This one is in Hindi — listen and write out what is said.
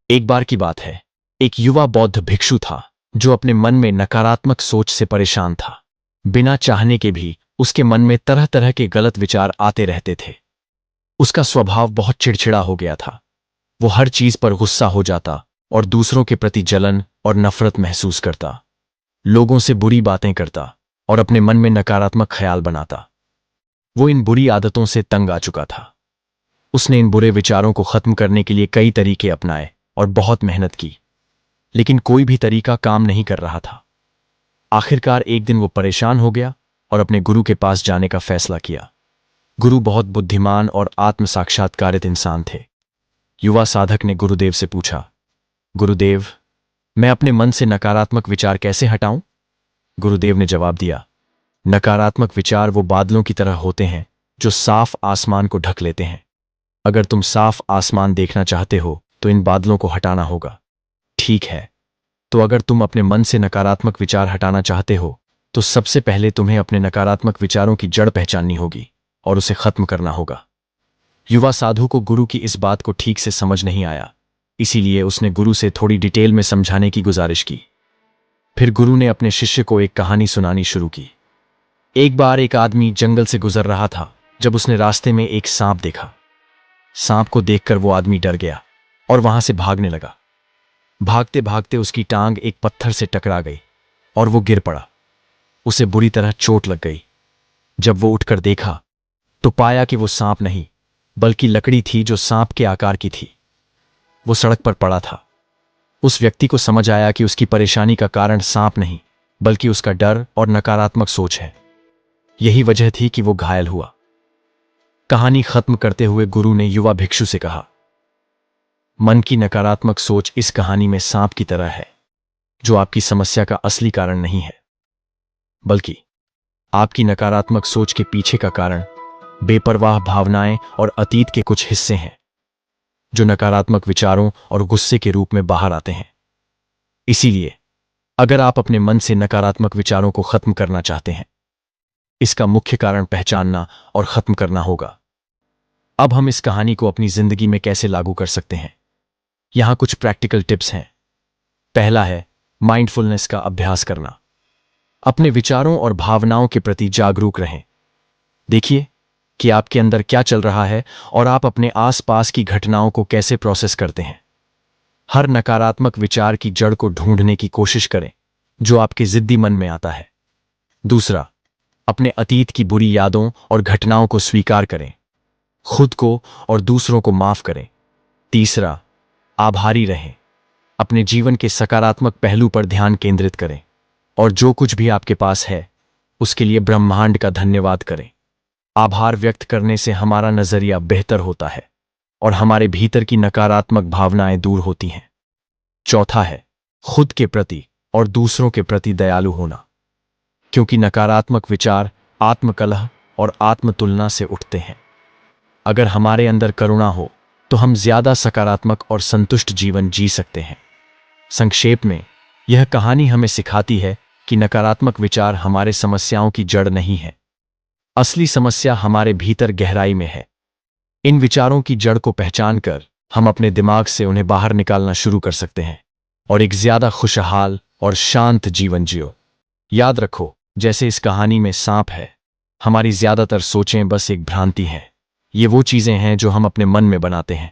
एक बार की बात है, एक युवा बौद्ध भिक्षु था जो अपने मन में नकारात्मक सोच से परेशान था। बिना चाहने के भी उसके मन में तरह तरह के गलत विचार आते रहते थे। उसका स्वभाव बहुत चिड़चिड़ा हो गया था। वो हर चीज पर गुस्सा हो जाता और दूसरों के प्रति जलन और नफरत महसूस करता। लोगों से बुरी बातें करता और अपने मन में नकारात्मक ख्याल बनाता। वो इन बुरी आदतों से तंग आ चुका था। उसने इन बुरे विचारों को खत्म करने के लिए कई तरीके अपनाए और बहुत मेहनत की, लेकिन कोई भी तरीका काम नहीं कर रहा था। आखिरकार एक दिन वो परेशान हो गया और अपने गुरु के पास जाने का फैसला किया। गुरु बहुत बुद्धिमान और आत्म साक्षात्कारित इंसान थे। युवा साधक ने गुरुदेव से पूछा, गुरुदेव, मैं अपने मन से नकारात्मक विचार कैसे हटाऊं? गुरुदेव ने जवाब दिया, नकारात्मक विचार वो बादलों की तरह होते हैं जो साफ आसमान को ढक लेते हैं। अगर तुम साफ आसमान देखना चाहते हो तो इन बादलों को हटाना होगा। ठीक है, तो अगर तुम अपने मन से नकारात्मक विचार हटाना चाहते हो तो सबसे पहले तुम्हें अपने नकारात्मक विचारों की जड़ पहचाननी होगी और उसे खत्म करना होगा। युवा साधु को गुरु की इस बात को ठीक से समझ नहीं आया, इसीलिए उसने गुरु से थोड़ी डिटेल में समझाने की गुजारिश की। फिर गुरु ने अपने शिष्य को एक कहानी सुनानी शुरू की। एक बार एक आदमी जंगल से गुजर रहा था जब उसने रास्ते में एक सांप देखा। सांप को देखकर वो आदमी डर गया और वहां से भागने लगा। भागते भागते उसकी टांग एक पत्थर से टकरा गई और वो गिर पड़ा। उसे बुरी तरह चोट लग गई। जब वो उठकर देखा तो पाया कि वो सांप नहीं बल्कि लकड़ी थी जो सांप के आकार की थी। वो सड़क पर पड़ा था। उस व्यक्ति को समझ आया कि उसकी परेशानी का कारण सांप नहीं बल्कि उसका डर और नकारात्मक सोच है। यही वजह थी कि वो घायल हुआ। कहानी खत्म करते हुए गुरु ने युवा भिक्षु से कहा, मन की नकारात्मक सोच इस कहानी में सांप की तरह है, जो आपकी समस्या का असली कारण नहीं है, बल्कि आपकी नकारात्मक सोच के पीछे का कारण बेपरवाह भावनाएं और अतीत के कुछ हिस्से हैं जो नकारात्मक विचारों और गुस्से के रूप में बाहर आते हैं। इसीलिए अगर आप अपने मन से नकारात्मक विचारों को खत्म करना चाहते हैं, इसका मुख्य कारण पहचानना और खत्म करना होगा। अब हम इस कहानी को अपनी जिंदगी में कैसे लागू कर सकते हैं, यहां कुछ प्रैक्टिकल टिप्स हैं। पहला है माइंडफुलनेस का अभ्यास करना। अपने विचारों और भावनाओं के प्रति जागरूक रहें। देखिए कि आपके अंदर क्या चल रहा है और आप अपने आसपास की घटनाओं को कैसे प्रोसेस करते हैं। हर नकारात्मक विचार की जड़ को ढूंढने की कोशिश करें जो आपके जिद्दी मन में आता है। दूसरा, अपने अतीत की बुरी यादों और घटनाओं को स्वीकार करें। खुद को और दूसरों को माफ करें। तीसरा, आभारी रहें। अपने जीवन के सकारात्मक पहलू पर ध्यान केंद्रित करें और जो कुछ भी आपके पास है उसके लिए ब्रह्मांड का धन्यवाद करें। आभार व्यक्त करने से हमारा नजरिया बेहतर होता है और हमारे भीतर की नकारात्मक भावनाएं दूर होती हैं। चौथा है खुद के प्रति और दूसरों के प्रति दयालु होना, क्योंकि नकारात्मक विचार आत्मकलह और आत्मतुलना से उठते हैं। अगर हमारे अंदर करुणा हो तो हम ज्यादा सकारात्मक और संतुष्ट जीवन जी सकते हैं। संक्षेप में, यह कहानी हमें सिखाती है कि नकारात्मक विचार हमारे समस्याओं की जड़ नहीं है। असली समस्या हमारे भीतर गहराई में है। इन विचारों की जड़ को पहचानकर हम अपने दिमाग से उन्हें बाहर निकालना शुरू कर सकते हैं और एक ज्यादा खुशहाल और शांत जीवन जियो। याद रखो, जैसे इस कहानी में सांप है, हमारी ज्यादातर सोचें बस एक भ्रांति हैं। ये वो चीजें हैं जो हम अपने मन में बनाते हैं।